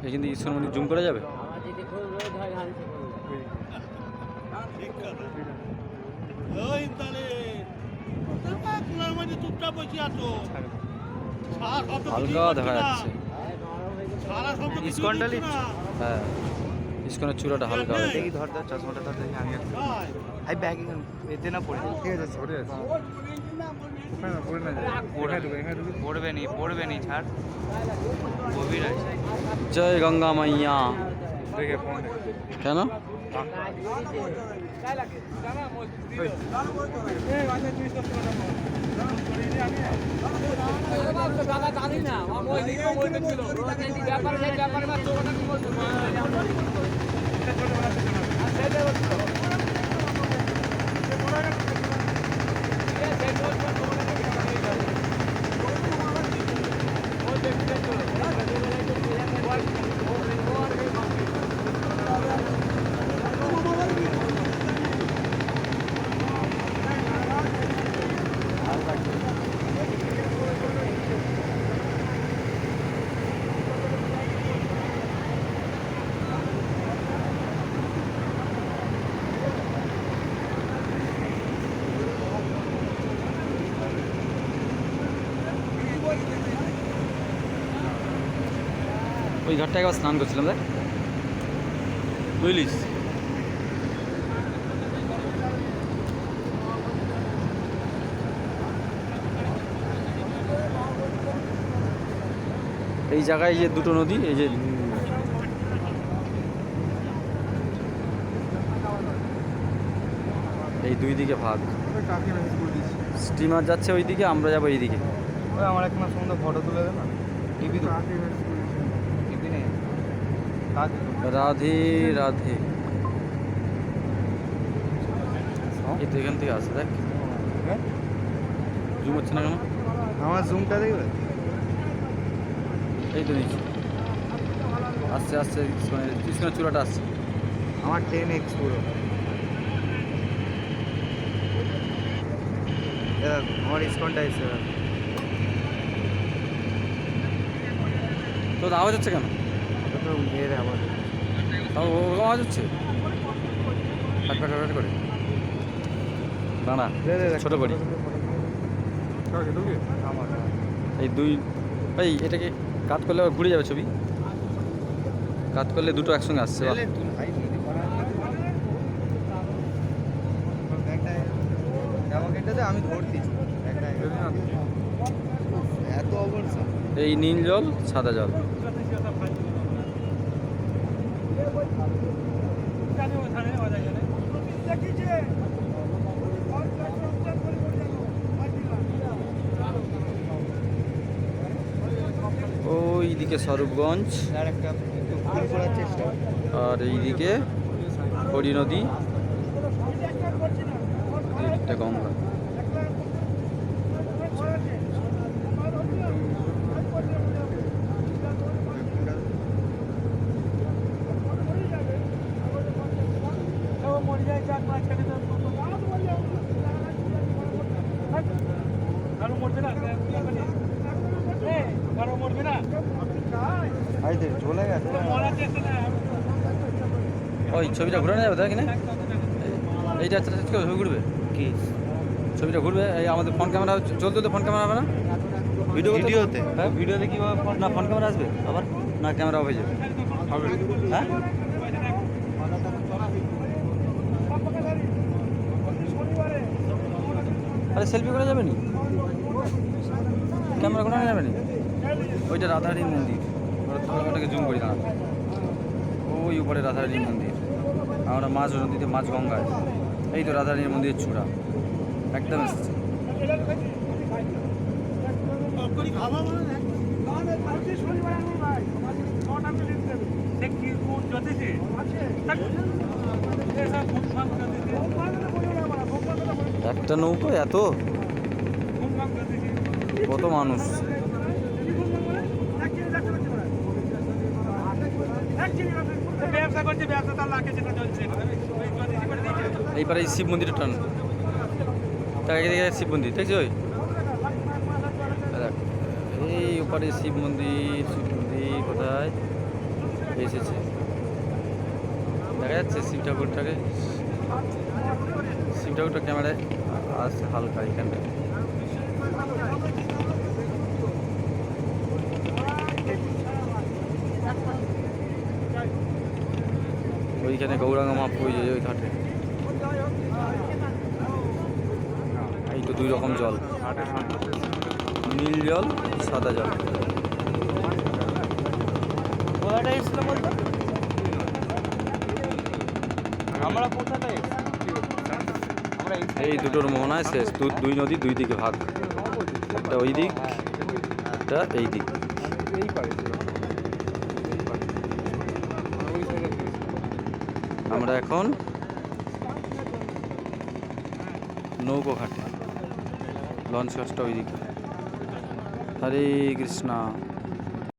এখান থেকে ইস্কন মন্দির জুম করা যাবে? হালকা দেখা যাচ্ছে ইস্কনটা নিচ্ছি। হ্যাঁ, ইস্কনের চূড়াটা হালকা হয়ে দেখি ধর ধর চশমাটা ধর দেখি আমি একটু আই ব্যাগ এতে না পড়ে ঠিক আছে সরে আছে পড়বে নি ছাড় গভীর আছে। জয় গঙ্গা মাইয়া। কেন? ওই ঘাটটা একবার স্নান করছিলাম দেখ, বুঝলিস? এই জায়গায় যে দুটো নদী, এই যে এই দুই দিকে ভাগ, স্টিমার যাচ্ছে ওই দিকে, আমরা যাবো এই দিকে। ওই আমার একটা সুন্দর ফটো তুলে দে না টিভি তো টিভি নেই রাধে রাধে। এই তো এখান থেকে আসে দেখ, জুম হচ্ছে না কেন? আমার জুমটা দেখবে এই তো নিচে আসছে আসছে, ইস্কনের চূড়াটা আসছে। আমার 10x পুরো আমার ইস্কনটা এসে তো আওয়াজ হচ্ছে কেন? তো মেয়ের আবার তাও ওরকম আওয়াজ হচ্ছে, ফাট ফাট ফাট করে। দাঁড়া, ছোটো বাড়ি এই দুই। এই এটাকে কাট করলে আবার ঘুরে যাবে ছবি, কাট করলে দুটো একসঙ্গে আসছে। আমি ধরছি এত অবস্থা। এই নীল জল, সাদা জল। ওই দিকে স্বরূপগঞ্জ, আর এইদিকে হরি নদী, একটা গঙ্গা। চলে গেছে ওই ছবিটা ঘুরানো যাবে তাই কিনা? এইটা ছবি ঘুরবে কি ছবিটা ঘুরবে? এই আমাদের ফোন ক্যামেরা চলতে তো ফোন ক্যামেরা হবে না? ভিডিওতে হ্যাঁ, ভিডিওতে কীভাবে না ফোন ক্যামেরা আসবে আবার, না ক্যামেরা অফ হয়ে যাবে? হ্যাঁ, আরে সেলফি করা যাবে নি, ক্যামেরা করা যাবে নি। ওইটা রাধারানী মন্দির, ওটাকে জুম করি না। ওই উপরে রাধারানী মন্দির, আমরা মাঝ নদীতে, মাঝ গঙ্গায়। এই তো রাধারানীর মন্দিরের চূড়া একদম এসেছে। একটা নৌকো এত কত মানুষ। এইবারে এই শিব মন্দিরের টান তাকে দিকে শিব মন্দির দেখছি ওই দেখ, এই ওপারে শিব মন্দির কোথায় এসেছে দেখা যাচ্ছে শিব ঠাকুরটা ক্যামেরায় আসছে হালকা এখানটা। ওইখানে গৌরাঙ্গ মহাপ্রভু ওই ঘাটে। এই তো 2 রকম জল, নীল জল, সাদা জল। এই দুটোর মোহনায় শেষ, 2 নদী 2 দিকে ভাগ, একটা ওই দিক একটা এই দিক। আমরা এখন নৌকো ঘাটে, লঞ্চ ঘাটটা ওই দিকে। হরে কৃষ্ণা।